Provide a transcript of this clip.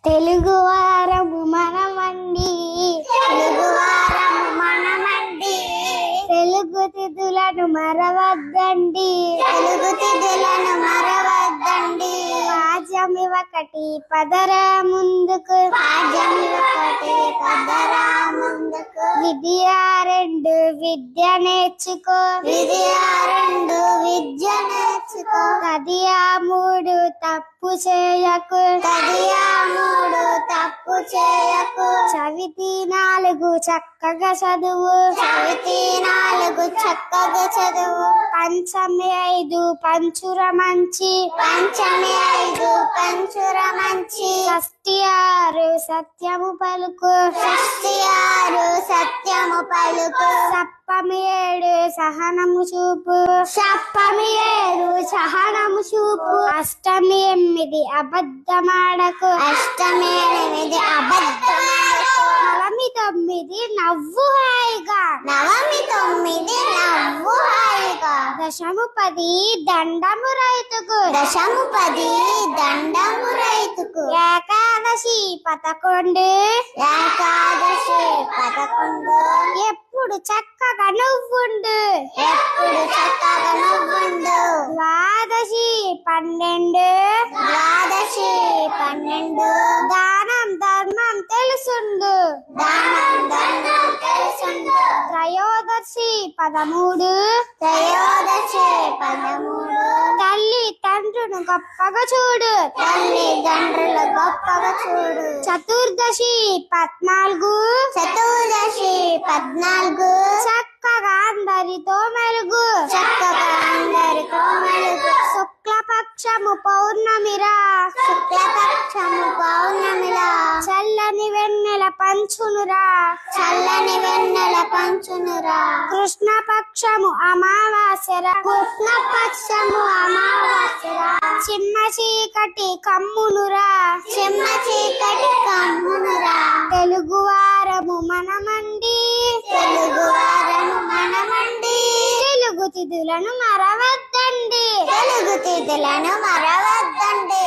తెలుగువారము మనమండి, తెలుగువారము మనమండి, తెలుగు తిథులను మరవద్దండి, తెలుగు తిథులను మరవద్దండి. పాఠ్యమివకటి పదరా ముందుకు, పాఠ్యమివకటి పదరా ముందుకు, విద్యా రెండు విద్య నేర్చుకో, విద్యా రెండు విద్య నేర్చుకో, తదియా మూడు తప్పు చేయకు, తదియా మూడు తప్పు చేయకు, చవితి నాలుగు చక్కగా చదువు, చవితి నాలుగు చక్కగా చదువు, పంచమి ఐదు పంచుర మంచి, పంచమి ఐదు పంచుర మంచి, షష్ఠి ఆరు సత్యము పలుకు, షష్ఠి ఆరు సత్యము పలుకు, సప్తమి ఏడు సహనము చూపు, సప్తమి ఏడు సహనము చూపు, అష్టమి ఎనిమిది అబద్ధమాడకు, అష్టమి ఎనిమిది అబద్ధమాడకు, నవమి తొమ్మిది నవ్వు హాయిగా, నవమి తొమ్మిది నవ్వు హాయిగా, దశము పది దండము రైతుకు, దశము పది దండము రైతుకు, ఏకాదశి పదకొండు ఏకాదశి 11, ఎప్పుడు చక్కగా నువ్వుండు, ఎప్పుడు చక్కగా నువ్వుండు, ద్వాదశి 12 ద్వాదశి 12, దానం ధర్మం తెలుసుండు, దానం ధర్మం తెలుసుండు, త్రయోదశి 13 త్రయోదశి 13, తల్లి తండ్రును గొప్పగా చూడు, తల్లిదండ్రులు గొప్పగా చూడు, చతుర్దశి 14 చతుర్దశి 14, చక్కగా అందరితో మెలుగు, చక్కగా అందరితో మెలుగు, శుక్లపక్షము పౌర్ణమిరా, శుక్లపక్షము పౌర్ణమిలా, చల్లని వెన్నెల పంచునురా, చల్లని వెన్నెల పంచునురా, కృష్ణపక్షము అమావాస్యరా, కృష్ణపక్షము అమావాస్యరా, చిన్న చీకటి కమ్మునురా, చిమ్మ చీకటి కమ్మునురా, తెలుగువారము మనమండి, తెలుగువారము మనమండి, తెలుగు తిథులను మరవద్దండి. తెలుగు తిథులను మరవద్దండి.